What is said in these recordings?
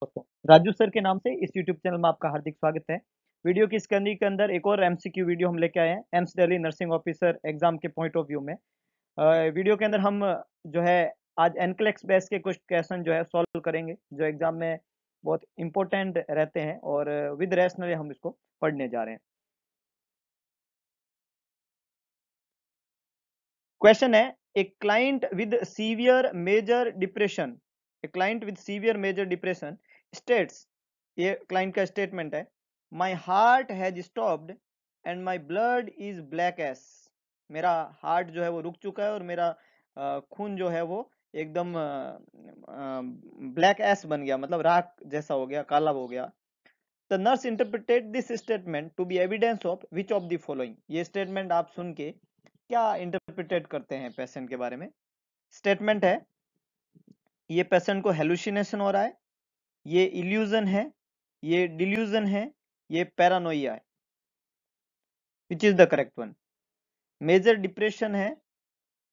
दोस्तों, राजू सर के नाम से इस यूट्यूब चैनल में आपका हार्दिक स्वागत है। वीडियो की स्कैनिंग के अंदर एक और एमसीक्यू वीडियो हम लेके आए हैं AIIMS Delhi nursing officer exam के पॉइंट ऑफ व्यू में। वीडियो के अंदर हम जो है आज एनक्लेक्स बेस के कुछ क्वेश्चन जो है सॉल्व करेंगे जो एग्जाम में बहुत इंपॉर्टेंट रहते हैं और विद रैशनली हम इसको पढ़ने जा रहे हैं। क्वेश्चन है, a client with severe major depression, a client with severe major depression states, ये क्लाइंट का स्टेटमेंट है, my heart has stopped and my blood is black as. मेरा हार्ट जो है वो रुक चुका है और मेरा खून जो है वो एकदम ब्लैक एस बन गया, मतलब राख जैसा हो गया, काला हो गया। The nurse interpreted this statement to be evidence of which of the following. ये स्टेटमेंट आप सुन के क्या इंटरप्रेटेड करते हैं पेशेंट के बारे में। स्टेटमेंट है, ये पेशेंट को हेलुसिनेशन हो रहा है, ये इल्यूजन है, ये डिल्यूजन है, ये पैरानोइया है। Which is the correct one? Major depression है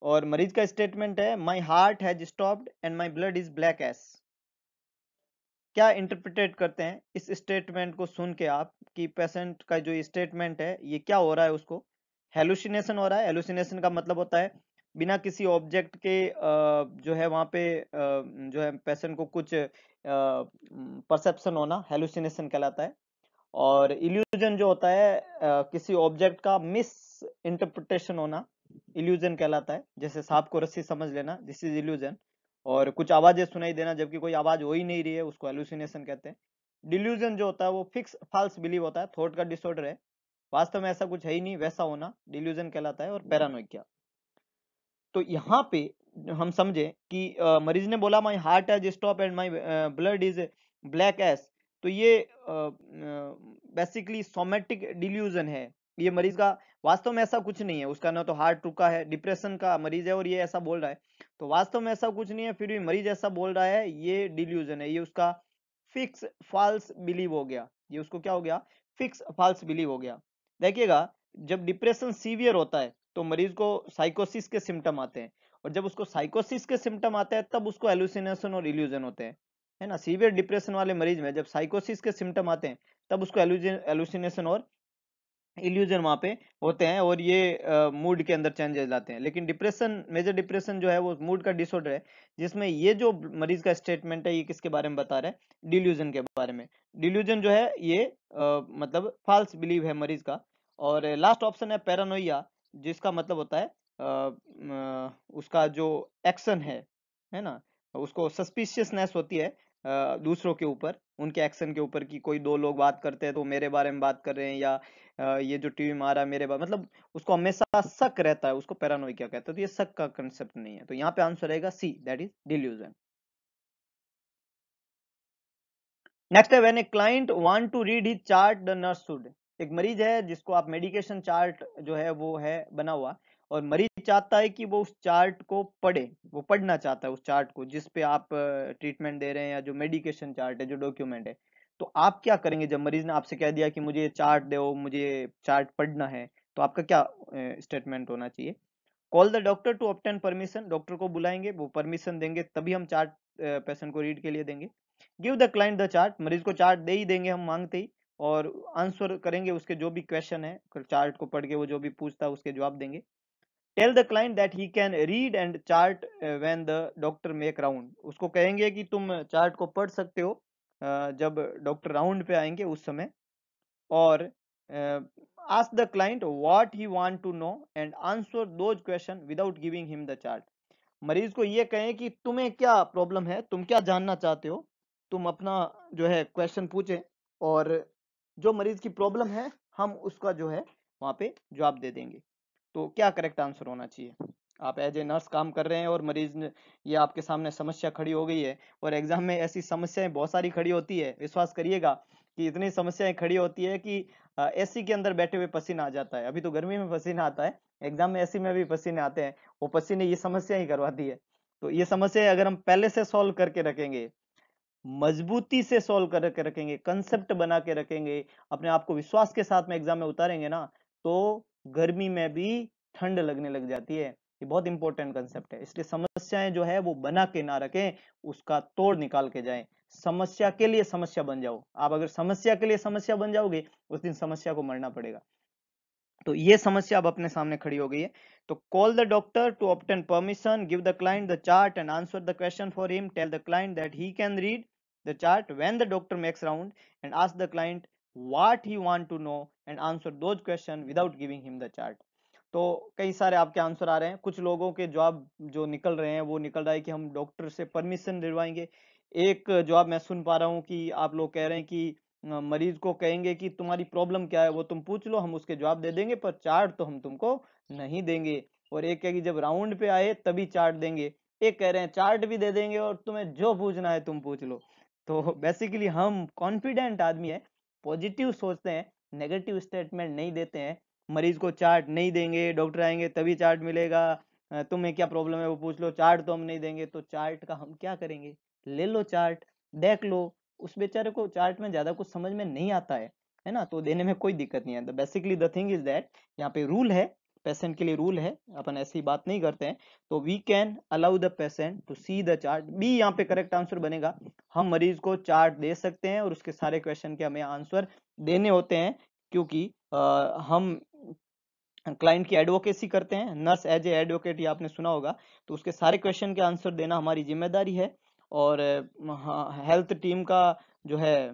और मरीज का स्टेटमेंट है my heart has stopped and my blood is black as. क्या इंटरप्रेटेड करते हैं इस स्टेटमेंट को सुन के आप कि पेशेंट का जो स्टेटमेंट है ये क्या हो रहा है, उसको हेलुसिनेशन हो रहा है। हेलुसिनेशन का मतलब होता है बिना किसी ऑब्जेक्ट के जो है वहां पे जो है पेशेंट को कुछ परसेप्शन होना, हेलुसिनेशन कहलाता है। और इल्यूजन जो होता है किसी ऑब्जेक्ट का मिस इंटरप्रिटेशन होना, इल्यूजन कहलाता है। जैसे सांप को रस्सी समझ लेना, दिस इज इल्यूजन। और कुछ आवाजें सुनाई देना जबकि कोई आवाज हो ही नहीं रही है, उसको हेलुसिनेशन कहते हैं। डिल्यूजन जो होता है वो फिक्स फॉल्स बिलीव होता है, थॉट का डिसऑर्डर है, वास्तव में ऐसा कुछ है ही नहीं वैसा होना डिल्यूजन कहलाता है। और पैरानोइया। तो यहाँ पे हम समझे कि मरीज ने बोला माई heart has stop and my blood is black S, तो ये बेसिकली सोमेटिक डिल्यूजन है। ये मरीज का वास्तव में ऐसा कुछ नहीं है, उसका ना तो हार्ट रुका है, डिप्रेशन का मरीज है और ये ऐसा बोल रहा है, तो वास्तव में ऐसा कुछ नहीं है। फिर भी मरीज ऐसा बोल रहा है, ये डिल्यूजन है, ये उसका फिक्स फॉल्स बिलीव हो गया। ये उसको क्या हो गया? फिक्स फॉल्स बिलीव हो गया। देखिएगा, जब डिप्रेशन सीवियर होता है तो मरीज को साइकोसिस के सिम्टम आते हैं, और जब उसको साइकोसिस के सिम्टम आते हैं तब उसको हेलुसिनेशन और इल्यूजन होते हैं, है ना। सीवियर डिप्रेशन वाले मरीज में जब साइकोसिस के सिम्टम आते हैं तब उसको हेलुसिनेशन और इल्यूजन वहां पे होते हैं और ये मूड के अंदर चेंजेस लाते हैं। लेकिन डिप्रेशन, मेजर डिप्रेशन जो है वो मूड का डिसऑर्डर है, जिसमें ये जो मरीज का स्टेटमेंट है ये किसके बारे में बता रहा है? डिल्यूजन के बारे में। डिल्यूजन जो है ये मतलब फॉल्स बिलीव है मरीज का। और लास्ट ऑप्शन है पैरानोइया, जिसका मतलब होता है उसका जो एक्शन है ना, उसको सस्पिशियसनेस होती है दूसरों के ऊपर, उनके एक्शन के ऊपर, कि कोई दो लोग बात करते हैं तो मेरे बारे में बात कर रहे हैं, या ये जो टीवी में आ रहा है मेरे बारे, मतलब उसको हमेशा शक रहता है, उसको पैरानोइया कहते हैं। तो ये शक का कंसेप्ट नहीं है, तो यहाँ पे आंसर रहेगा C, that is delusion. Next है, when a client want to read his chart the nurse should. एक मरीज है जिसको आप मेडिकेशन चार्ट जो है वो है बना हुआ, और मरीज चाहता है कि वो उस चार्ट को पढ़े, वो पढ़ना चाहता है उस चार्ट को जिस पे आप ट्रीटमेंट दे रहे हैं, या जो मेडिकेशन चार्ट है, जो डॉक्यूमेंट है। तो आप क्या करेंगे जब मरीज ने आपसे कह दिया कि मुझे ये चार्ट दो, मुझे चार्ट पढ़ना है, तो आपका क्या स्टेटमेंट होना चाहिए? Call the doctor to obtain permission, doctor को बुलाएंगे, वो परमिशन देंगे तभी हम चार्ट पेशेंट को रीड के लिए देंगे। Give the client the chart, मरीज को चार्ट दे ही देंगे हम मांगते ही, और आंसर करेंगे उसके जो भी क्वेश्चन है, चार्ट को पढ़ के वो जो भी पूछता है उसके जवाब देंगे। Tell the client that he can read and chart when the doctor make round, उसको कहेंगे कि तुम चार्ट को पढ़ सकते हो जब डॉक्टर राउंड पे आएंगे उस समय। और ask the client what he want to know and answer those question without giving him the chart। मरीज को ये कहें कि तुम्हें क्या प्रॉब्लम है, तुम क्या जानना चाहते हो, तुम अपना जो है क्वेश्चन पूछे, और जो मरीज की प्रॉब्लम है हम उसका जो है वहां पे जवाब दे देंगे। तो क्या करेक्ट आंसर होना चाहिए? आप एज ए नर्स काम कर रहे हैं और मरीज ने, ये आपके सामने समस्या खड़ी हो गई है, और एग्जाम में ऐसी समस्याएं बहुत सारी खड़ी होती है, विश्वास करिएगा कि इतनी समस्याएं खड़ी होती है कि एसी के अंदर बैठे हुए पसीना आ जाता है। अभी तो गर्मी में पसीना आता है, एग्जाम में एसी में भी पसीने आते हैं, वो पसीने ये समस्या ही करवाती है। तो ये समस्या अगर हम पहले से सॉल्व करके रखेंगे, मजबूती से सॉल्व करके रखेंगे, कंसेप्ट बना के रखेंगे, अपने आप को विश्वास के साथ में एग्जाम में उतारेंगे ना, तो गर्मी में भी ठंड लगने लग जाती है। ये बहुत इंपॉर्टेंट कंसेप्ट है, इसलिए समस्याएं जो है वो बना के ना रखें, उसका तोड़ निकाल के जाएं, समस्या के लिए समस्या बन जाओ। आप अगर समस्या के लिए समस्या बन जाओगे, उस दिन समस्या को मरना पड़ेगा। तो ये समस्या अब अपने सामने खड़ी हो गई है। तो call the doctor to obtain permission, give the client the chart and answer the question for him, tell the client that he can read the chart when the doctor makes round and ask the client what he want to know and answer those question without giving him the chart. तो कई सारे आपके answer आ रहे हैं। कुछ लोगों के जवाब जो निकल रहे हैं वो निकल रहा है कि हम डॉक्टर से परमिशन दिलवाएंगे। एक जवाब मैं सुन पा रहा हूँ कि आप लोग कह रहे हैं कि मरीज को कहेंगे कि तुम्हारी प्रॉब्लम क्या है वो तुम पूछ लो, हम उसके जवाब दे देंगे, पर चार्ट तो हम तुमको नहीं देंगे। और एक कहेगी जब राउंड पे आए तभी चार्ट देंगे। एक कह रहे हैं चार्ट भी दे देंगे और तुम्हें जो पूछना है तुम पूछ लो। तो बेसिकली हम कॉन्फिडेंट आदमी है, पॉजिटिव सोचते हैं, नेगेटिव स्टेटमेंट नहीं देते हैं। मरीज को चार्ट नहीं देंगे, डॉक्टर आएंगे तभी चार्ट मिलेगा, तुम्हें क्या प्रॉब्लम है वो पूछ लो, चार्ट तो हम नहीं देंगे। तो चार्ट का हम क्या करेंगे? ले लो चार्ट, देख लो। उस बेचारे को चार्ट में ज्यादा कुछ समझ में नहीं आता है ना, तो देने में कोई दिक्कत नहीं है। Basically the thing is that यहाँ पे रूल है, पेशेंट के लिए रूल है, अपन ऐसी बात नहीं करते हैं। तो we can allow the patient to see the chart. B यहाँ पे करेक्ट आंसर बनेगा। हम मरीज को चार्ट दे सकते हैं और उसके सारे क्वेश्चन के हमें आंसर देने होते हैं, क्योंकि हम क्लाइंट की एडवोकेसी करते हैं। नर्स एज ए एडवोकेट, ये आपने सुना होगा। तो उसके सारे क्वेश्चन के आंसर देना हमारी जिम्मेदारी है। और हेल्थ टीम का जो है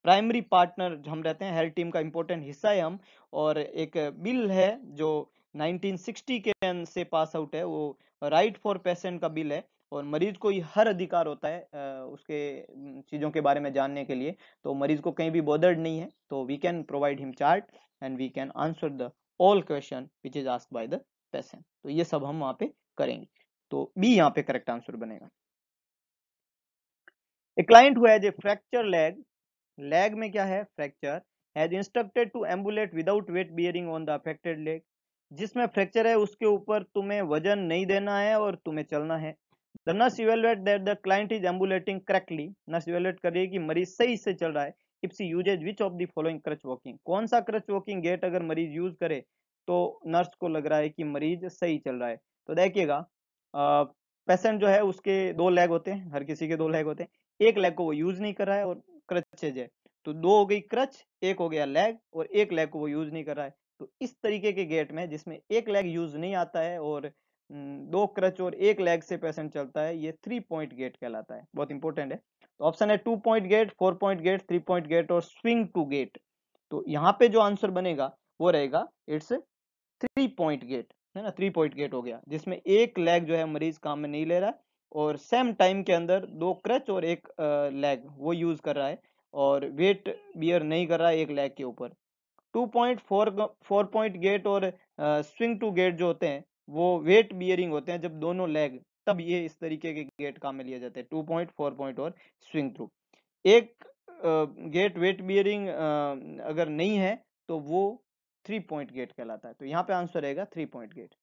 प्राइमरी पार्टनर हम रहते हैं, हेल्थ टीम का इंपॉर्टेंट हिस्सा है हम। और एक बिल है जो 1960 के से पास आउट है, वो राइट फॉर पेशेंट का बिल है। और मरीज को हर अधिकार होता है उसके चीजों के बारे में जानने के लिए। तो मरीज को कहीं भी बॉदर्ड नहीं है। तो we can provide him chart and we can answer the all question which is asked by the patient. तो ये सब हम वहां पे करेंगे। तो बी यहाँ पे करेक्ट आंसर बनेगा। A client who has a fracture leg, leg में क्या है? Fracture, has instructed to ambulate without weight bearing on the affected leg. जिसमें फ्रैक्चर है उसके ऊपर तुम्हें वजन नहीं देना है और तुम्हें चलना है। The nurse evaluate that the client is ambulating correctly, nurse evaluate कर रही है कि मरीज सही से चल रहा है। If she uses which of the following crutch walking, कौन सा क्रच वॉकिंग गेट अगर मरीज यूज करे तो नर्स को लग रहा है कि मरीज सही चल रहा है। तो देखिएगा, पेशेंट जो है उसके दो लेग होते हैं, हर किसी के दो लेग होते हैं। एक लेग को वो यूज नहीं कर रहा है और क्रचेज है, तो दो हो गई क्रच, एक हो गया लेग, और एक लेग को वो यूज नहीं कर रहा है। तो इस तरीके के गेट में जिसमें एक लेग यूज नहीं आता है और दो क्रच और एक लेग से पेशेंट चलता है, ये 3 पॉइंट गेट कहलाता है। बहुत इंपॉर्टेंट है। तो ऑप्शन है 2 point gait, 4 point gait, 3 point gait और स्विंग टू गेट। तो यहाँ पे जो आंसर बनेगा वो रहेगा इट्स 3 पॉइंट गेट, है ना। 3 पॉइंट गेट हो गया जिसमें एक लेग जो है मरीज काम में नहीं ले रहा है और सेम टाइम के अंदर दो क्रच और एक लेग वो यूज कर रहा है और वेट बियर नहीं कर रहा है एक लेग के ऊपर। 2.4 पॉइंट गेट और स्विंग टू गेट जो होते हैं वो वेट बियरिंग होते हैं जब दोनों लेग, तब ये इस तरीके के गेट काम में लिए जाते हैं। 2.4 पॉइंट और स्विंग थ्रू। एक गेट वेट बियरिंग अगर नहीं है तो वो 3 पॉइंट गेट कहलाता है। तो यहाँ पे आंसर रहेगा 3 पॉइंट गेट,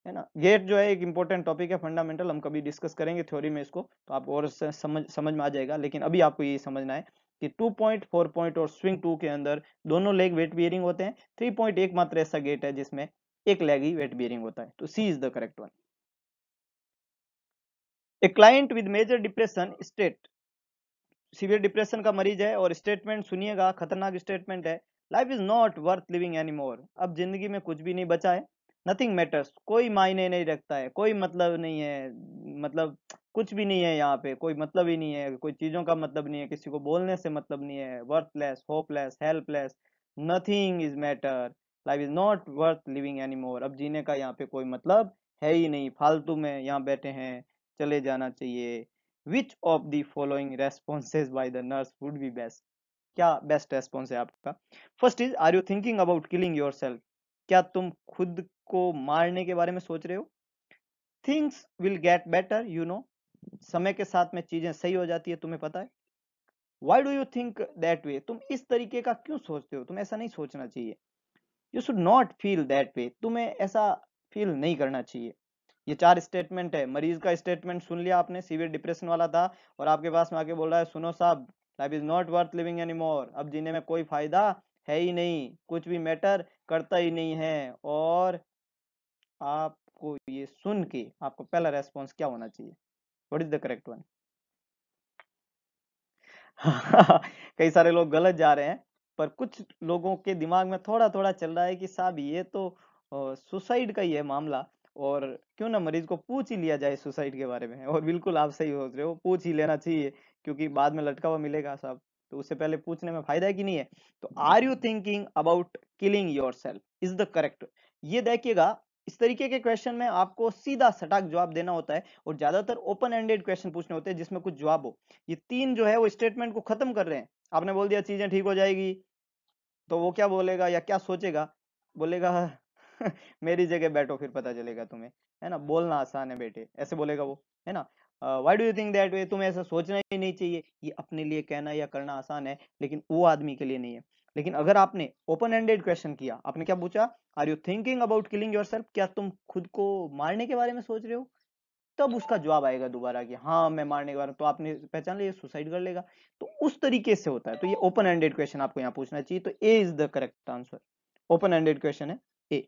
है ना। गेट जो है एक इंपॉर्टेंट टॉपिक है, फंडामेंटल, हम कभी डिस्कस करेंगे थ्योरी में इसको, तो आपको और समझ में आ जाएगा। लेकिन अभी आपको ये समझना है कि 2 पॉइंट, 4 पॉइंट और स्विंग 2 के अंदर दोनों लेग वेट बियरिंग होते हैं। 3 पॉइंट एकमात्र ऐसा गेट है जिसमें एक लेग ही वेट बियरिंग होता है। तो C is the correct one. A client with major depression state, severe depression का मरीज है और स्टेटमेंट सुनिएगा, खतरनाक स्टेटमेंट है। Life is not worth living any more, अब जिंदगी में कुछ भी नहीं बचा है। नथिंग मैटर्स, कोई मायने नहीं रखता है, कोई मतलब नहीं है, मतलब कुछ भी नहीं है यहाँ पे, कोई मतलब ही नहीं है, कोई चीजों का मतलब नहीं है, किसी को बोलने से मतलब नहीं है। Worthless, hopeless, helpless, nothing is matter, life is not worth living any more, अब जीने का यहाँ पे कोई मतलब है ही नहीं, फालतू में यहाँ बैठे हैं, चले जाना चाहिए। Which of the following responses by the nurse would be best, क्या बेस्ट रेस्पॉन्स है आपका? First is, are you thinking about killing yourself, क्या तुम खुद को मारने के बारे में सोच रहे हो? Things will get better, you know, समय के साथ में चीजें सही हो जाती है, तुम्हें पता है। Why do you think that way, तुम इस तरीके का क्यों सोचते हो, तुम्हें ऐसा नहीं सोचना चाहिए। You should not feel that way, तुम्हें ऐसा फील नहीं करना चाहिए। ये 4 स्टेटमेंट है। मरीज का स्टेटमेंट सुन लिया आपने, सीवियर डिप्रेशन वाला था, और आपके पास में आके बोल रहा है सुनो साहब, life is not worth living any more, अब जीने में कोई फायदा है ही नहीं, कुछ भी मैटर करता ही नहीं है। और आपको ये सुन के आपको पहला रेस्पॉन्स क्या होना चाहिए? What is the correct one? कई सारे लोग गलत जा रहे हैं, पर कुछ लोगों के दिमाग में थोड़ा-थोड़ा चल रहा है कि साहब ये तो सुसाइड का ही है मामला, और क्यों ना मरीज को पूछ ही लिया जाए सुसाइड के बारे में। और बिल्कुल आप सही सोच रहे हो, पूछ ही लेना चाहिए, क्योंकि बाद में लटका हुआ मिलेगा साहब, तो उससे पहले पूछने में फायदा है कि नहीं है। तो are you thinking about killing yourself is the correct. ये देखिएगा, इस तरीके के क्वेश्चन में आपको सीधा सटाक जवाब देना होता है, और ज्यादातर ओपन एंडेड क्वेश्चन पूछने होते हैं जिसमें कुछ जवाब हो। ये तीन जो है वो स्टेटमेंट को खत्म कर रहे हैं। आपने बोल दिया चीजें ठीक हो जाएगी, तो वो क्या बोलेगा या क्या सोचेगा, बोलेगा मेरी जगह बैठो फिर पता चलेगा तुम्हें, है ना, बोलना आसान है बेटे, ऐसे बोलेगा वो, है ना। Why do you think that way, तुम्हें ऐसा सोचना ही नहीं चाहिए। ये अपने लिए कहना या करना आसान है, लेकिन वो आदमी के लिए नहीं है। लेकिन अगर आपने ओपन एंडेड क्वेश्चन किया, आपने क्या पूछा, are you thinking about killing yourself, क्या तुम खुद को मारने के बारे में सोच रहे हो, तब उसका जवाब आएगा दोबारा कि हाँ मैं मारने के बारे में, तो आपने पहचान लिया सुसाइड कर लेगा। तो उस तरीके से होता है। तो ये ओपन एंडेड क्वेश्चन आपको यहाँ पूछना चाहिए, तो A is the correct answer. Open ended question है A.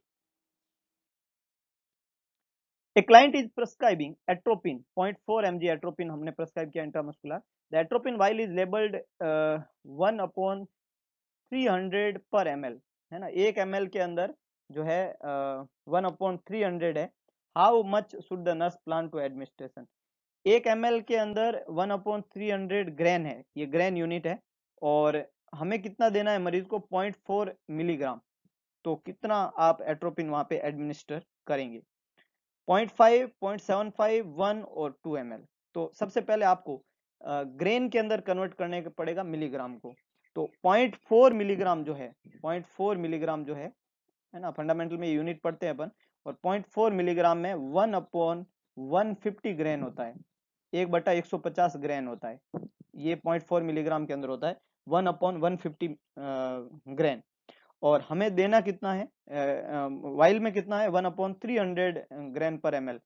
A client is prescribing atropine 0.4 mg atropine हमने प्रेस्क्राइब किया intramuscular. The atropine vial is labelled 1/300 पर ml, है ना, 1 ml के अंदर जो है 1/300 है। How much should the nurse plan to administration. 1 ml के अंदर 1/300 ग्रेन है, ये ग्रेन यूनिट है, और हमें कितना देना है मरीज को, 0.4 मिलीग्राम। तो कितना आप एट्रोपिन वहां पे एडमिनिस्टर करेंगे, 0.5, 0.75, 1 और 2 ml। तो सबसे पहले आपको ग्रेन के अंदर कन्वर्ट करने का पड़ेगा मिलीग्राम को। तो 0.4 मिलीग्राम जो है, 0.4 मिलीग्राम जो है ना, फंडामेंटल में यूनिट पढ़ते हैं अपन, और 0.4 मिलीग्राम में 1/150 ग्रेन होता है, 1/150 ग्रेन होता है, ये 0.4 मिलीग्राम के अंदर होता है, 1/150 ग्रेन। और हमें देना कितना है, वाइल में कितना है, 1/300 ग्रेन पर ml।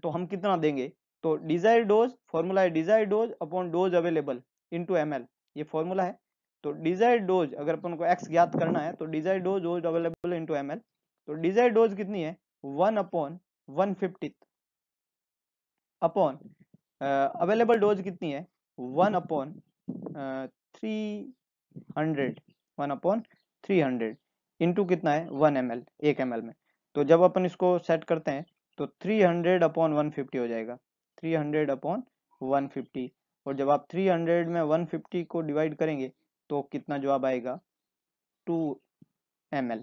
तो हम कितना देंगे, तो डिजायर डोज, फॉर्मूला है desire dose upon dose available into ml, ये फॉर्मूला है। तो डिजायर डोज अगर अपन को x ज्ञात करना है, तो desire dose dose available into ml। तो डिजायर डोज कितनी है, 1/150 अपॉन अवेलेबल डोज कितनी है, 1/300, 1/300 इंटू कितना है, 1 ml, 1 ml में। तो जब अपन इसको सेट करते हैं, तो 300/150 हो जाएगा, 300/150। और जब आप 300 में 150 को डिवाइड करेंगे, तो कितना जवाब आएगा, 2 ml।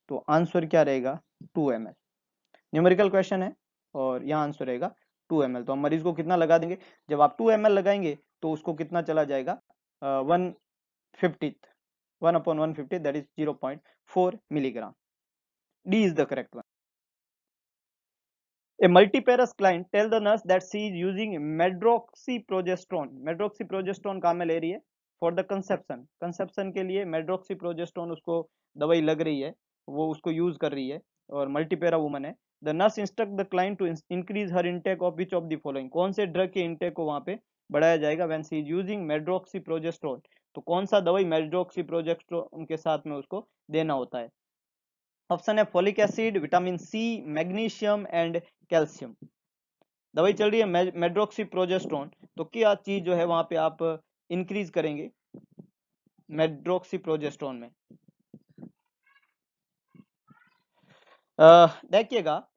तो आंसर क्या रहेगा, 2 ml। न्यूमेरिकल क्वेश्चन है, और यहाँ आंसर रहेगा 2 ml। तो हम मरीज को कितना लगा देंगे, जब आप 2 ml लगाएंगे तो उसको कितना चला जाएगा, 1/50, 1/150, that is 0.4 milligram. D is the correct one. A multiparous client tell the nurse that she is using medroxyprogesterone. Medroxyprogesterone काम में ले रही है for the conception, conception के लिए medroxyprogesterone उसको दवाई लग रही है, वो उसको यूज कर रही है, और मल्टीपेरा वुमन है। The nurse instruct the client to increase her intake of which of the following, कौन से ड्रग के इंटेक को वहां पे बढ़ाया जाएगा व्हेन शी इज यूजिंग मेड्रोक्सीप्रोजेस्टेरोन। तो कौन सा दवाई मेड्रोक्सीप्रोजेस्टेरोन के साथ में उसको देना होता है। ऑप्शन है folic acid, vitamin C, magnesium and calcium. दवाई चल रही है मेड्रोक्सीप्रोजेस्टेरोन, तो क्या चीज जो है वहां पे आप इंक्रीज करेंगे मेड्रोक्सीप्रोजेस्टेरोन में। देखिएगा,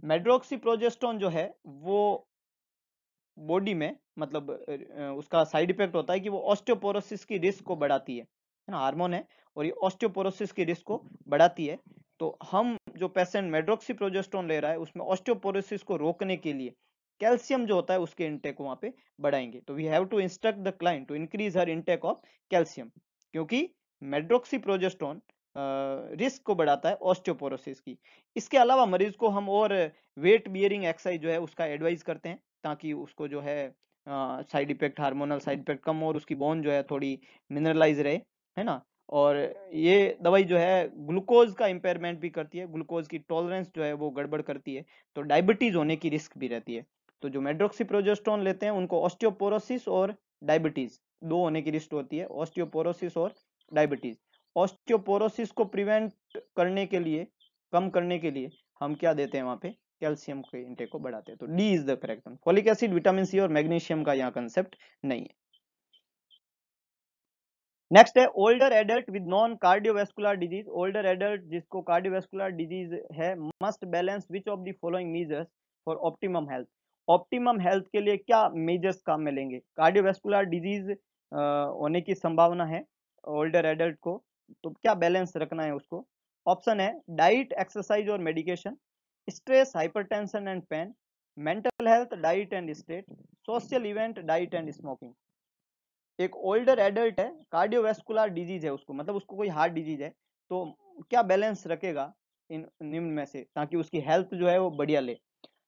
मेड्रोक्सीप्रोजेस्टेरोन जो है वो बॉडी में, मतलब उसका साइड इफेक्ट होता है कि वो ऑस्टियोपोरोसिस की रिस्क को बढ़ाती है ना, हार्मोन है, और ये ऑस्टियोपोरोसिस की रिस्क को बढ़ाती है। तो हम जो पेशेंट मेड्रोक्सीप्रोजेस्टेरोन ले रहा है, उसमें ऑस्टियोपोरोसिस को रोकने के लिए कैल्शियम जो होता है उसके इंटेक को वहां पे बढ़ाएंगे। तो we have to instruct the client to increase her intake of calcium, क्योंकि मेड्रोक्सीप्रोजेस्टेरोन रिस्क को बढ़ाता है ऑस्टियोपोरोसिस की। इसके अलावा मरीज को हम और वेट बियरिंग एक्सरसाइज जो है उसका एडवाइस करते हैं, ताकि उसको जो है side effect, hormonal side effect कम हो, और उसकी बोन जो है थोड़ी मिनरलाइज रहे, है ना। और ये दवाई जो है ग्लूकोज का इम्पेयरमेंट भी करती है, ग्लूकोज की टॉलरेंस जो है वो गड़बड़ करती है, तो डायबिटीज होने की रिस्क भी रहती है। तो जो मेड्रोक्सीप्रोजेस्टेरोन लेते हैं उनको ऑस्टियोपोरोसिस और डायबिटीज दो होने की रिस्क होती है, ऑस्टियोपोरोसिस और डायबिटीज। ऑस्टियोपोरोसिस को प्रिवेंट करने के लिए, कम करने के लिए हम क्या देते हैं वहां पे, कैल्शियम के इंटेक को बढ़ाते हैं। तो D is the correct one. Folic acid, vitamin C और मैग्नीशियम का यहाँ कंसेप्ट नहीं है। नेक्स्ट है older adult with non cardiovascular disease. Older adult जिसको कार्डियोवैस्कुलर डिजीज है must balance which of the following measures for optimum health. Optimum health के लिए क्या मेजर्स काम में लेंगे? कार्डियोवैस्कुलर डिजीज होने की संभावना है ओल्डर एडल्ट को, तो क्या बैलेंस रखना है उसको? ऑप्शन है डाइट, एक्सरसाइज और medication, stress, hypertension and pain, mental health, diet and state, social event, diet and smoking. एक ओल्डर एडल्ट है, कार्डियोवैस्कुलर डिजीज है उसको, मतलब उसको कोई हार्ट डिजीज है, तो क्या बैलेंस रखेगा इन निम्न में से ताकि उसकी हेल्थ जो है वो बढ़िया ले?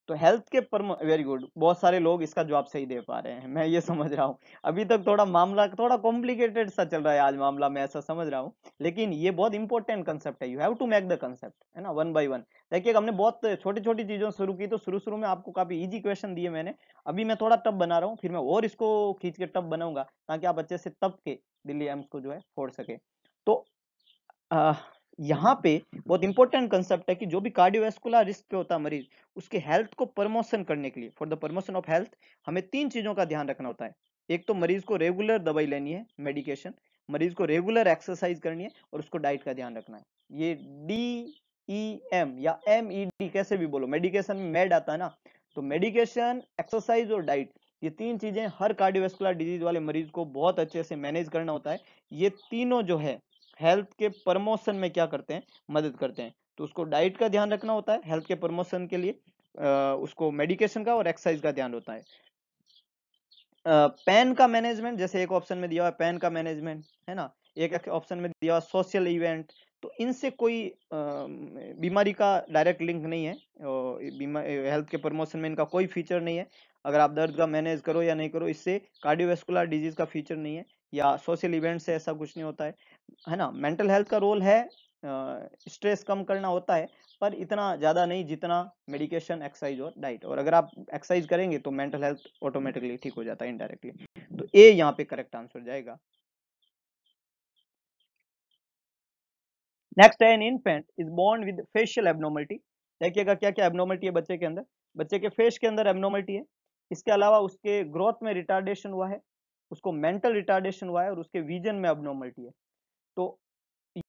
तो हेल्थ के परम वेरी गुड, बहुत सारे लोग इसका जवाब सही दे पा रहे हैं, मैं ये समझ रहा हूँ। अभी तक थोड़ा मामला थोड़ा कॉम्प्लिकेटेड सा चल रहा है आज मामला, मैं ऐसा समझ रहा हूँ, लेकिन ये बहुत इंपॉर्टेंट कंसेप्ट है, you have to make the concept, है ना, वन बाय वन। देखिए हमने बहुत छोटी छोटी चीजों से शुरू की, तो शुरू शुरू में आपको काफी इजी क्वेश्चन दिए मैंने, अभी मैं थोड़ा टफ बना रहा हूँ, फिर मैं और इसको खींच के टफ बनाऊंगा ताकि आप अच्छे से तब के दिल्ली एम्स को जो है फोड़ सके। तो अ, यहाँ पे बहुत इंपॉर्टेंट कंसेप्ट है कि जो भी कार्डियोवैस्कुलर रिस्क पे होता है मरीज, उसके हेल्थ को प्रमोशन करने के लिए, for the promotion of health, हमें तीन चीजों का ध्यान रखना होता है। एक तो मरीज को रेगुलर दवाई लेनी है, मेडिकेशन, मरीज को रेगुलर एक्सरसाइज करनी है, और उसको डाइट का ध्यान रखना है। ये DEM या MED कैसे भी बोलो, मेडिकेशन में मेड आता है ना, तो मेडिकेशन, एक्सरसाइज और डाइट, ये तीन चीजें हर कार्डियोवैस्कुलर डिजीज वाले मरीज को बहुत अच्छे से मैनेज करना होता है। ये तीनों जो है हेल्थ के प्रमोशन में क्या करते हैं, मदद करते हैं। तो उसको डाइट का ध्यान रखना होता है हेल्थ के प्रमोशन के लिए, उसको मेडिकेशन का और एक्सरसाइज का ध्यान होता है। पेन का मैनेजमेंट, जैसे एक ऑप्शन में दिया हुआ है पेन का मैनेजमेंट, है ना, एक ऑप्शन में दिया हुआ सोशल इवेंट, तो इनसे कोई बीमारी का डायरेक्ट लिंक नहीं है, हेल्थ के प्रमोशन में इनका कोई फीचर नहीं है। अगर आप दर्द का मैनेज करो या नहीं करो, इससे कार्डियोवैस्कुलर डिजीज का फीचर नहीं है, या सोशल इवेंट से ऐसा कुछ नहीं होता है ना। मेंटल हेल्थ का रोल है, स्ट्रेस कम करना होता है, पर इतना ज्यादा नहीं जितना मेडिकेशन, एक्सरसाइज और डाइट, और अगर आप एक्सरसाइज करेंगे तो मेंटल हेल्थ ऑटोमेटिकली ठीक हो जाता है इनडायरेक्टली। तो ए यहाँ पे करेक्ट आंसर जाएगा। नेक्स्ट है an infant is born with facial abnormality. देखिएगा क्या क्या एब्नॉर्मलिटी है बच्चे के अंदर, बच्चे के फेस के अंदर एब्नॉर्मलिटी है, इसके अलावा उसके ग्रोथ में रिटार्डेशन हुआ है, उसको मेंटल रिटार्डेशन हुआ है, और उसके विजन में एब्नॉर्मलिटी है। तो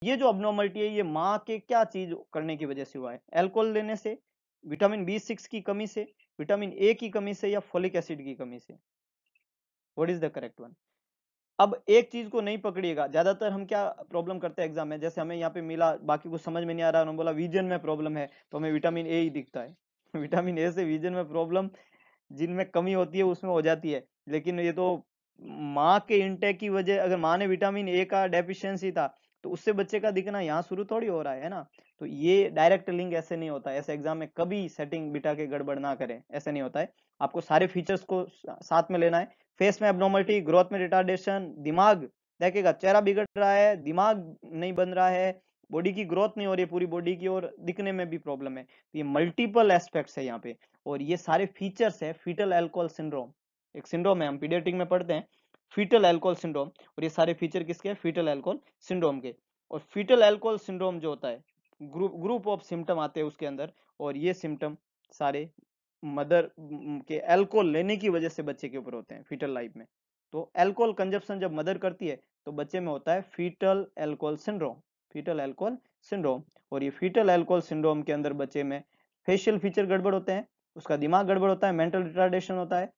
ये जो अबनॉर्मलिटी है, ये माँ के क्या चीज करने की वजह से हुआ है? अल्कोहल लेने से, विटामिन B6 की कमी से, विटामिन ए की कमी से, या फोलिक एसिड की कमी से? What is the correct one? अब एक चीज को नहीं पकड़िएगा, ज्यादातर हम क्या प्रॉब्लम करते हैं एग्जाम में, जैसे हमें यहाँ पे मिला, बाकी कुछ समझ में नहीं आ रहा, उन्होंने बोला विजन में प्रॉब्लम है, तो हमें विटामिन ए ही दिखता है। विटामिन ए से विजन में प्रॉब्लम जिनमें कमी होती है उसमें हो जाती है, लेकिन ये तो माँ के इंटेक की वजह, अगर माँ ने विटामिन ए का डेफिशिएंसी था, तो उससे बच्चे का दिखना यहाँ शुरू थोड़ी हो रहा है ना। तो ये डायरेक्ट लिंक ऐसे नहीं होता है, ऐसे एग्जाम में कभी सेटिंग बिठा के गड़बड़ ना करें, ऐसे नहीं होता है। आपको सारे फीचर्स को साथ में लेना है, फेस में एब्नॉर्मलिटी, ग्रोथ में रिटार्डेशन, दिमाग, देखिएगा चेहरा बिगड़ रहा है, दिमाग नहीं बन रहा है, बॉडी की ग्रोथ नहीं हो रही है पूरी बॉडी की, और दिखने में भी प्रॉब्लम है, तो ये मल्टीपल एस्पेक्ट्स है यहाँ पे, और ये सारे फीचर्स है फीटल अल्कोहल सिंड्रोम। एक सिंड्रोम है, हम पीडियाट्रिक में पढ़ते हैं, फीटल अल्कोहल सिंड्रोम, और ये सारे फीचर किसके हैं? फीटल अल्कोहल सिंड्रोम के। और फीटल अल्कोहल सिंड्रोम जो होता है, ग्रुप ग्रुप ऑफ सिम्टम आते हैं उसके अंदर, और ये सिम्टम सारे मदर के अल्कोहल लेने की वजह से बच्चे के ऊपर होते हैं फीटल लाइफ में। तो अल्कोहल कंजप्शन जब मदर करती है, तो बच्चे में होता है fetal alcohol syndrome, fetal alcohol syndrome. और ये फीटल अल्कोहल सिंड्रोम के अंदर बच्चे में फेशियल फीचर गड़बड़ होते हैं, उसका दिमाग गड़बड़ होता है, मेंटल रिटार्डेशन होता है,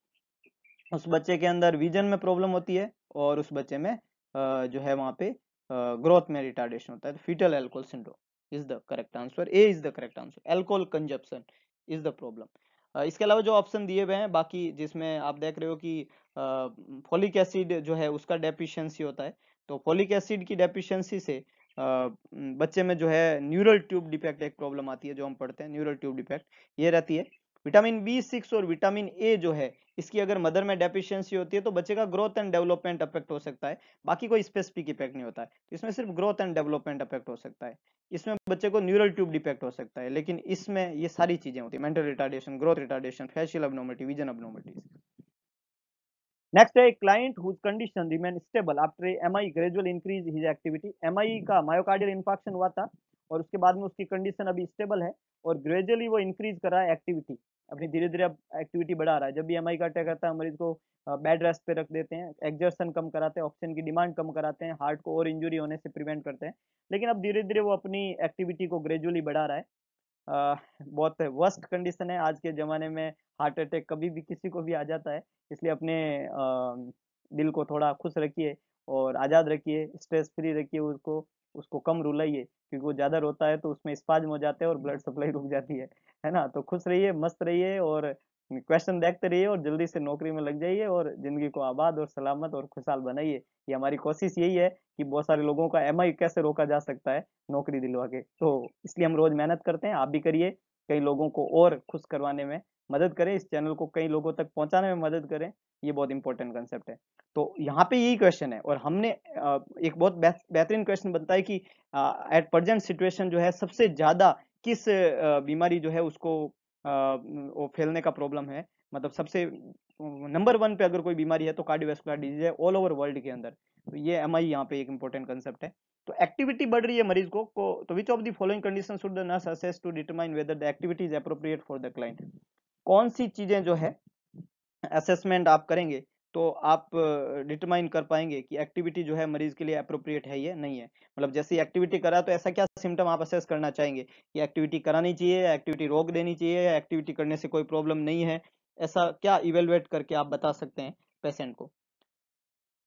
उस बच्चे के अंदर विजन में प्रॉब्लम होती है, और उस बच्चे में जो है वहां पे ग्रोथ में रिटार्डेशन होता है। Fetal alcohol syndrome is the correct answer, A is the correct answer, alcohol consumption is the problem. इसके अलावा जो ऑप्शन दिए हुए हैं बाकी, जिसमें आप देख रहे हो कि फोलिक एसिड जो है उसका डेफिशिएंसी होता है, तो फोलिक एसिड की डेफिशिएंसी से बच्चे में जो है न्यूरल ट्यूब डिफेक्ट एक प्रॉब्लम आती है, जो हम पढ़ते हैं न्यूरल ट्यूब डिफेक्ट, ये रहती है। विटामिन B6 और विटामिन ए जो है, इसकी अगर मदर में डेफिशिएंसी होती है, तो बच्चे का ग्रोथ एंड डेवलपमेंट अफेक्ट हो सकता है, बाकी कोई स्पेसिफिक इफेक्ट नहीं होता है, इसमें सिर्फ ग्रोथ एंड डेवलपमेंट अफेक्ट हो सकता है। इसमें बच्चे को न्यूरल ट्यूब डिफेक्ट हो सकता है, लेकिन इसमें ये सारी चीजें होती है, mental retardation, growth retardation, facial abnormality, vision abnormalities. Next है client whose condition remain stable after MI gradual increase his activity. MI का मायोकार्डियल इंफाक्शन हुआ था, और उसके बाद में उसकी कंडीशन अभी स्टेबल है, और ग्रेजुअली वो इंक्रीज कर रहा है एक्टिविटी। अपनी धीरे-धीरे अब एक्टिविटी बढ़ा रहा है। जब भी एमआई का अटैक आता है, मरीज़ को बेड रेस्ट पे रख देते हैं, एक्सर्शन कम कराते हैं, ऑक्सीजन की डिमांड कम कराते हैं, हार्ट को और इंजरी होने से प्रिवेंट करते हैं। लेकिन अब धीरे-धीरे वो अपनी एक्टिविटी को ग्रेजुअली बढ़ा रहा है। बहुत वर्स्ट कंडीशन है आज के ज़माने में, हार्ट अटैक कभी भी किसी को भी आ जाता है। इसलिए अपने दिल को थोड़ा खुश रखिए और आज़ाद रखिए, स्ट्रेस फ्री रखिए उसको, उसको कम रुलाइए, क्योंकि वो ज़्यादा रोता है तो उसमें स्पाज़्म हो जाते हैं और ब्लड सप्लाई रुक जाती है ना? तो खुश रहिए, मस्त रहिए और क्वेश्चन देखते रहिए और जल्दी से नौकरी में लग जाइए और ज़िंदगी को आबाद और सलामत और खुशहाल बनाइए। ये हमारी कोशिश यही है कि बहुत सारे लोगों का एमआई कैसे रोका जा सकता है, नौकरी दिलवा के। तो इसलिए हम रोज़ मेहनत करते हैं, आप भी करिए, कई लोगों को और खुश करवाने में मदद करें, इस चैनल को कई लोगों तक पहुँचाने में मदद करें, ये बहुत इंपॉर्टेंट कांसेप्ट है। तो यहाँ पे यही क्वेश्चन है और हमने एक बहुत बेहतरीन क्वेश्चन बनता है कि एट प्रेजेंट सिचुएशन जो है सबसे ज़्यादा किस बीमारी जो है उसको वो फैलने का प्रॉब्लम है, मतलब सबसे नंबर 1 पे अगर कोई बीमारी है तो कार्डियोवैस्कुलर डिजीज़ है ऑल ओवर वर्ल्ड के अंदर। तो ये एमआई यहाँ पे एक इंपॉर्टेंट कांसेप्ट है। तो एक्टिविटी बढ़ रही है मरीज को तो which of the following condition should the nurse assess to determine whether the activity is appropriate for the client. कौन सी चीजें जो है असेसमेंट आप करेंगे तो आप डिटरमाइन कर पाएंगे कि एक्टिविटी जो है मरीज के लिए अप्रोप्रिएट है या नहीं है। मतलब जैसे एक्टिविटी करा तो ऐसा क्या सिम्टम आप असेस करना चाहेंगे कि एक्टिविटी करानी चाहिए, एक्टिविटी रोक देनी चाहिए, एक्टिविटी करने से कोई प्रॉब्लम नहीं है, ऐसा क्या इवेलुएट करके आप बता सकते हैं पेशेंट को।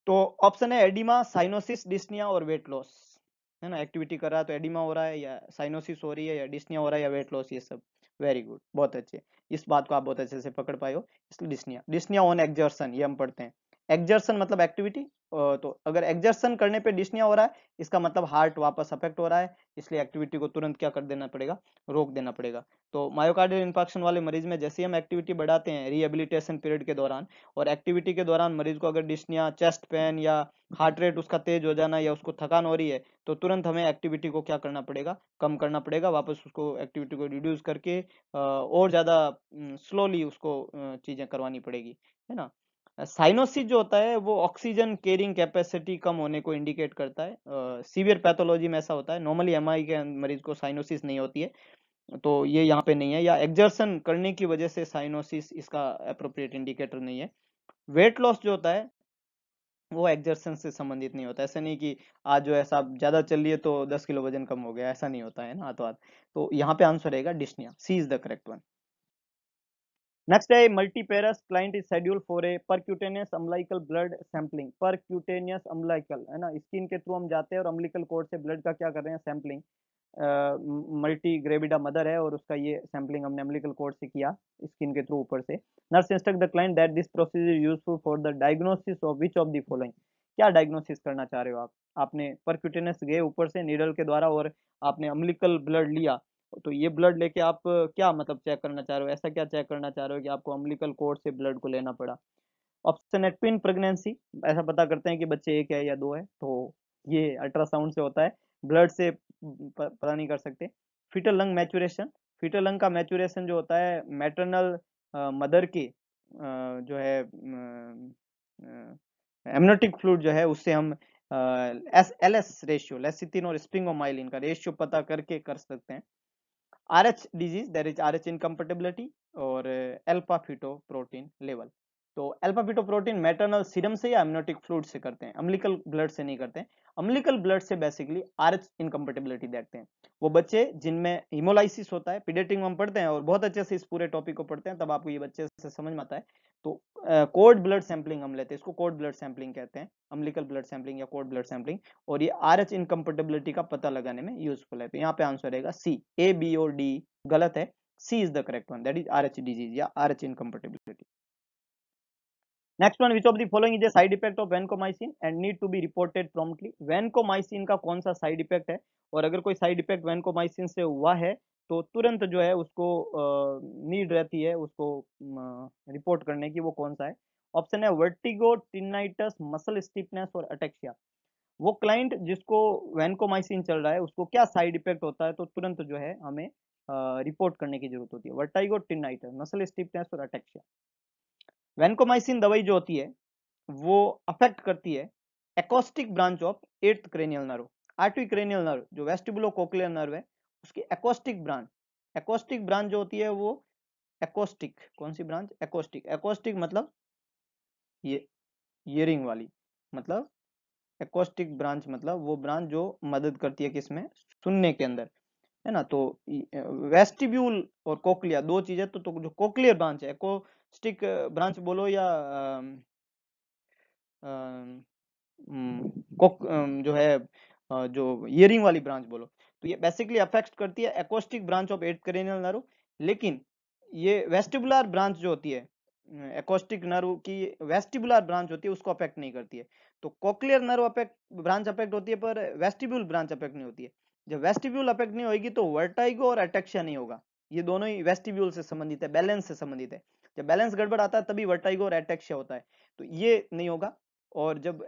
तो ऑप्शन है एडिमा, साइनोसिस, डिस्निया और वेट लॉस, है ना। एक्टिविटी कर रहा है तो एडिमा हो रहा है या साइनोसिस हो रही है या डिस्निया हो रहा है या वेट लॉस, ये सब। वेरी गुड, बहुत अच्छे, इस बात को आप बहुत अच्छे से पकड़ पाए हो। इसलिए डिस्निया, डिस्निया ऑन एक्सर्शन ये हम पढ़ते हैं। एक्सर्शन मतलब एक्टिविटी, तो अगर एक्सर्शन करने पे डिस्निया हो रहा है इसका मतलब हार्ट वापस अफेक्ट हो रहा है, इसलिए एक्टिविटी को तुरंत क्या कर देना पड़ेगा, रोक देना पड़ेगा। तो मायोकार्डियल इंफार्क्शन वाले मरीज में जैसे हम एक्टिविटी बढ़ाते हैं रिहेबिलिटेशन पीरियड के दौरान, और एक्टिविटी के दौरान मरीज को अगर डिस्निया, चेस्ट पेन या हार्ट रेट उसका तेज हो जाना या उसको थकान हो रही है तो तुरंत हमें एक्टिविटी को क्या करना पड़ेगा, कम करना पड़ेगा, वापस उसको एक्टिविटी को रिड्यूस करके और ज्यादा स्लोली उसको चीजें करवानी पड़ेगी, है ना। साइनोसिस जो होता है वो ऑक्सीजन कैरिंग कैपेसिटी कम होने को इंडिकेट करता है। सीवियर पैथोलॉजी में ऐसा होता है, नॉर्मली एमआई के मरीज को साइनोसिस नहीं होती है, तो ये यहाँ पे नहीं है, या एक्सर्शन करने की वजह से साइनोसिस इसका अप्रोप्रिएट इंडिकेटर नहीं है। वेट लॉस जो होता है वो एक्सर्शन से संबंधित नहीं होता, ऐसा नहीं कि आज जो है साहब ज्यादा चल लिए तो 10 किलो वजन कम हो गया, ऐसा नहीं होता है ना हाथों हाथ। तो यहाँ पे आंसर रहेगा dyspnoea, C is the correct one. Next है multiparous client is schedule for a percutaneous umbilical blood sampling. Percutaneous umbilical, है ना, स्किन के थ्रू हम जाते हैं और अम्बिलिकल कोर्ड से ब्लड का क्या कर रहे हैं, सैंपलिंग। मल्टी ग्रेविडा मदर है और उसका ये सैंपलिंग हमने अम्बिलिकल कोर्ड से किया, स्किन के थ्रू ऊपर से। Nurse instruct the client that this procedure useful for the diagnosis of which of the following. क्या डायग्नोसिस करना चाह रहे हो आप, आपने परक्यूटेनियस गए ऊपर से नीडल के द्वारा और आपने अम्बिलिकल ब्लड लिया, तो ये ब्लड लेके आप क्या मतलब चेक करना चाह रहे हो, ऐसा क्या चेक करना चाह रहे हो कि आपको अम्बिलिकल कोर्ड से ब्लड को लेना पड़ा। ऑप्शन है ट्विन प्रेगनेंसी, ऐसा पता करते हैं कि बच्चे एक है या दो है, तो ये अल्ट्रासाउंड से होता है, ब्लड से पता नहीं कर सकते। Fetal lung maturation, fetal lung का मैचुरेशन जो होता है मैटरनल मदर के जो है एमनोटिक फ्लूइड जो है उससे हम S L S ratio, lecithin और स्प्रिंगोमाइलिन का रेशियो पता करके कर सकते हैं। RH disease, there is RH incompatibility और अल्फा फीटोप्रोटीन लेवल। तो अल्फा फीटोप्रोटीन मैटरनल सीरम से या एमनियोटिक फ्लूइड से करते हैं, अम्बिलिकल ब्लड से नहीं करते हैं। अम्बिलिकल ब्लड से बेसिकली RH इनकम्पेटिबिलिटी देखते हैं, वो बच्चे जिनमें हिमोलाइसिस होता है, पीडियाट्रिक में हम पढ़ते हैं और बहुत अच्छे से इस पूरे टॉपिक को पढ़ते हैं, तब आपको ये बच्चे से समझ में आता है। तो कोड ब्लड सैंपलिंग हम लेते हैं, इसको कोड ब्लड सैंपलिंग कहते हैं, अम्बिलिकल ब्लड सैंपलिंग या कोड ब्लड सैंपलिंग, और ये RH इनकम्पेटिबिलिटी का पता लगाने में यूजफुल है। तो यहाँ पे आंसर रहेगा सी, ए बी और डी गलत है, C is the correct one, that is RH disease या RH incompatibility. Next one, which of the following is a side effect of vancomycin and need to be reported promptly. Vancomycin का कौन सा side effect है, और अगर कोई side effect vancomycin से हुआ है तो तुरंत जो है उसको नीड रहती है उसको रिपोर्ट करने की, वो कौन सा है। ऑप्शन है वर्टिगो, टिनाइटस, मसल स्टिफनेस और अटेक्सिया। वो क्लाइंट जिसको वैनकोमाइसिन चल रहा है उसको क्या साइड इफेक्ट होता है तो तुरंत जो है हमें रिपोर्ट करने की जरूरत होती है, वर्टाइगो, टिनाइटस, मसल स्टिफनेस और अटेक्सिया। वैनकोमाइसिन दवाई जो होती है वो अफेक्ट करती है acoustic branch of eighth cranial nerve. आठवीं क्रेनियल नर्व जो वेस्टिबुलो कोक्लियर नर्व है उसकी एकॉस्टिक ब्रांच, एकॉस्टिक ब्रांच जो होती है वो एकोस्टिक, कौन सी ब्रांच? एकोस्टिक। एकोस्टिक मतलब ये हियरिंग वाली, मतलब एकोस्टिक ब्रांच मतलब वो ब्रांच जो मदद करती है किसमें? सुनने के अंदर, है ना। तो वेस्टिब्यूल और कोक्लिया दो चीजें, तो जो कोक्लियर ब्रांच है, एकोस्टिक ब्रांच बोलो या अम, जो है जो हियरिंग वाली ब्रांच बोलो, तो ये बेसिकली अफेक्ट करती है acoustic branch of eight cranial nerve. लेकिन ये वेस्टिबुलर ब्रांच जो होती है, एकोस्टिक नर्व की वेस्टिबुलर ब्रांच होती है, उसको अफेक्ट नहीं करती है। तो cochlear nerve affect branch affect होती है, पर वेस्टिब्यूल ब्रांच अफेक्ट नहीं होती है। जब वेस्टिब्यूल अफेक्ट नहीं होगी तो वर्टाइगो और अटेक्सिया नहीं होगा। ये दोनों ही वेस्टिब्यूल से संबंधित है, बैलेंस से संबंधित है। जब बैलेंस गड़बड़ आता है तभी वर्टाइगो और अटेक्सिया होता है, तो ये नहीं होगा। और जब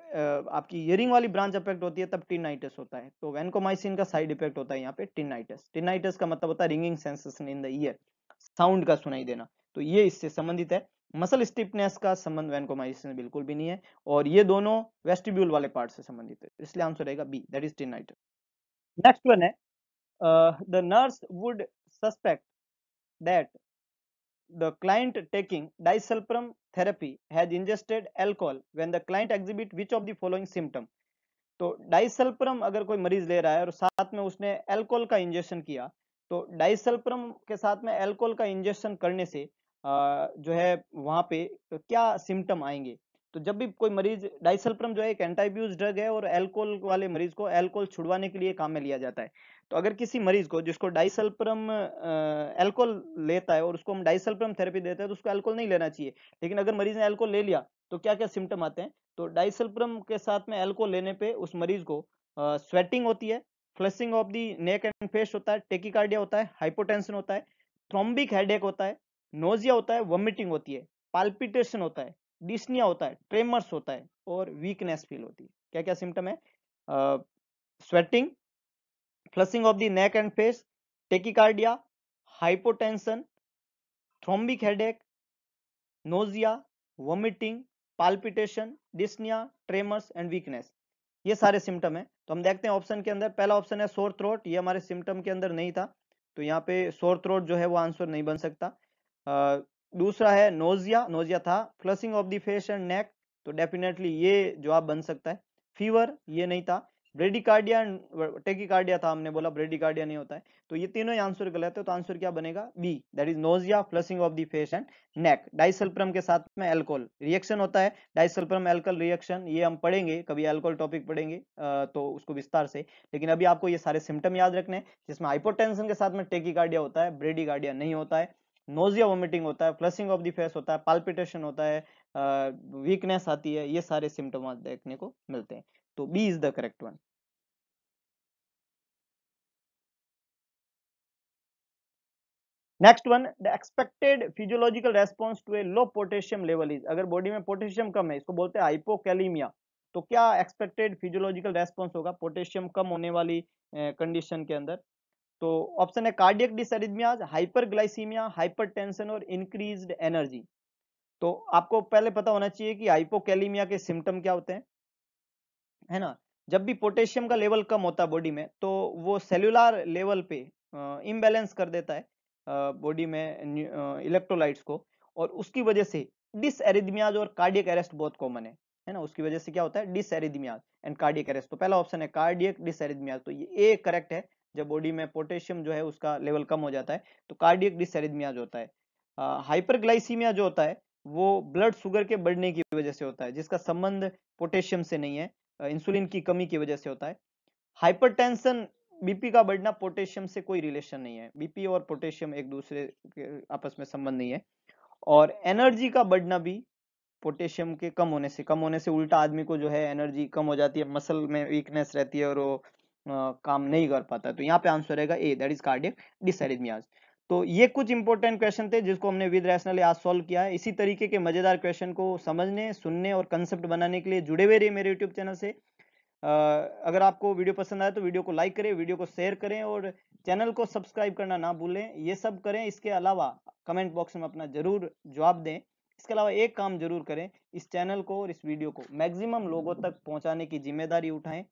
आपकी हियरिंग वाली ब्रांच अफेक्ट होती है तब टिनाइटिस होता है। तो वैनकोमाइसिन का साइड इफेक्ट होता है यहाँ पे टिनाइटिस। टिनाइटिस का मतलब होता है ringing sensation in the year, sound का सुनाई देना। तो ये इससे संबंधित है। मसल स्टिफनेस का संबंध वैनकोमाइसिन से बिल्कुल भी नहीं है, और ये दोनों वेस्टिब्यूल वाले पार्ट से संबंधित है, इसलिए आंसर रहेगा B, that is tinnitus. Next one है, the nurse would suspect that the client taking disulfiram therapy has ingested alcohol when the client exhibit which of the following symptom। तो डाइसल्फरम अगर कोई मरीज ले रहा है और साथ में उसने अल्कोहल का इंजेक्शन किया, तो डाइसल्फरम के साथ में अल्कोहल का इंजेक्शन करने से जो है वहां पे क्या सिम्टम आएंगे। तो जब भी कोई मरीज, डाइसल्फरम जो है एक एंटी-अब्यूज ड्रग है और अल्कोहल वाले मरीज को अल्कोहल छुड़वाने के लिए काम में लिया जाता है। तो अगर किसी मरीज को जिसको डाइसल्फरम अल्कोहल लेता है और उसको हम डाइसल्फरम थेरेपी देते हैं तो उसको अल्कोहल नहीं लेना चाहिए। लेकिन अगर मरीज ने अल्कोहल ले लिया तो क्या क्या सिम्टम आते हैं। तो डाइसल्फरम के साथ में अल्कोहल लेने पे उस मरीज को स्वेटिंग होती है, flushing of the neck and face होता है, टेकिकार्डिया होता है, हाइपोटेंशन होता है, थ्रोम्बिक हेडेक होता है, नोजिया होता है, वोमिटिंग होती है, पाल्पिटेशन होता है, डिस्निया होता है, ट्रेमर्स होता है और वीकनेस फील होती है। क्या क्या सिम्टम है? Sweating, flushing of the neck and face, tachycardia, hypotension, throbbing headache, nausea, vomiting, palpitation, dyspnoea, tremors and weakness, ये सारे सिम्टम है। तो हम देखते हैं ऑप्शन के अंदर, पहला ऑप्शन है सोर थ्रोट, ये हमारे सिम्टम के अंदर नहीं था, तो यहाँ पे सोर थ्रोट जो है वो आंसर नहीं बन सकता। दूसरा है नोजिया, नोजिया था। Flushing of the face and नेक, तो डेफिनेटली ये जवाब बन सकता है। फीवर, ये नहीं था। ब्रेडिकार्डिया, टेकिकार्डिया था, हमने बोला ब्रेडिकार्डिया नहीं होता है। तो ये तीनों ही आंसर गलत है, तो आंसर क्या बनेगा? B, that is nausea, flushing of the face and neck. Disulfiram के साथ में अल्कोहल रिएक्शन होता है, डाइसल्फरम अल्कोहल रिएक्शन, ये हम पढ़ेंगे कभी, अल्कोहल टॉपिक पढ़ेंगे तो उसको विस्तार से। लेकिन अभी आपको ये सारे सिम्टम याद रखने हैं, जिसमें हाइपोटेंशन के साथ में टेकिकार्डिया होता है, ब्रेडिकार्डिया नहीं होता है, नोजिया वोमिटिंग होता है, फ्लशिंग ऑफ द फेस होता है, पाल्पिटेशन होता है, वीकनेस आती है, ये सारे सिम्टम देखने को मिलते हैं। तो B is the correct one. Next one, the expected physiological response to a low potassium level is. अगर बॉडी में पोटेशियम कम है, इसको बोलते हैं हाइपोकैलीमिया, तो क्या एक्सपेक्टेड फिजियोलॉजिकल रेस्पॉन्स होगा पोटेशियम कम होने वाली कंडीशन के अंदर? तो ऑप्शन है कार्डियक डिसएरिथमियाज, हाइपरग्लाइसीमिया, हाइपरटेंशन और इंक्रीज्ड एनर्जी। तो आपको पहले पता होना चाहिए कि हाइपोकैलीमिया के सिम्टम क्या होते हैं, है ना। जब भी पोटेशियम का लेवल कम होता है बॉडी में, तो वो सेल्यूलर लेवल पे इम्बैलेंस कर देता है बॉडी में इलेक्ट्रोलाइट्स को, और उसकी वजह से डिसएरिथमियाज और कार्डियक अरेस्ट बहुत कॉमन है ना। उसकी वजह से क्या होता है? डिसएरिथमियाज एंड कार्डियक अरेस्ट। तो पहला ऑप्शन है कार्डियक डिसएरिथमियाज, तो ये ए करेक्ट है। जब बॉडी में पोटेशियम जो है उसका लेवल कम हो जाता है तो कार्डियक डिसएरिथमियाज होता है। हाइपरग्लाइसीमिया जो होता है वो ब्लड शुगर के बढ़ने की वजह से होता है, जिसका संबंध पोटेशियम से नहीं है, इंसुलिन की कमी की वजह से होता है। हाइपरटेंशन, बीपी का बढ़ना, पोटेशियम से कोई रिलेशन नहीं है, बीपी और पोटेशियम एक दूसरे के आपस में संबंध नहीं है। और एनर्जी का बढ़ना भी पोटेशियम के कम होने से उल्टा आदमी को जो है एनर्जी कम हो जाती है, मसल में वीकनेस रहती है और वो काम नहीं कर पाता। तो यहाँ पे आंसर रहेगा ए, दैट इज कार्डियक डिसएरिथमियाज। तो ये कुछ इंपॉर्टेंट क्वेश्चन थे जिसको हमने विद रैशनली आज सॉल्व किया है। इसी तरीके के मजेदार क्वेश्चन को समझने, सुनने और कंसेप्ट बनाने के लिए जुड़े हुए रहिए मेरे यूट्यूब चैनल से। अगर आपको वीडियो पसंद आए तो वीडियो को लाइक करें, वीडियो को शेयर करें और चैनल को सब्सक्राइब करना ना भूलें। ये सब करें, इसके अलावा कमेंट बॉक्स में अपना जरूर जवाब दें। इसके अलावा एक काम जरूर करें, इस चैनल को और इस वीडियो को मैक्सिमम लोगों तक पहुंचाने की जिम्मेदारी उठाएं,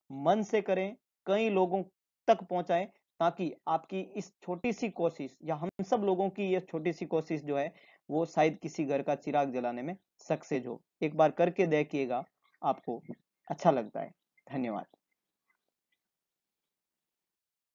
मन से करें, कई लोगों तक पहुंचाएं, ताकि आपकी इस छोटी सी कोशिश या हम सब लोगों की ये छोटी सी कोशिश जो है वो शायद किसी घर का चिराग जलाने में सक्सेस हो। एक बार करके देखिएगा, आपको अच्छा लगता है। धन्यवाद।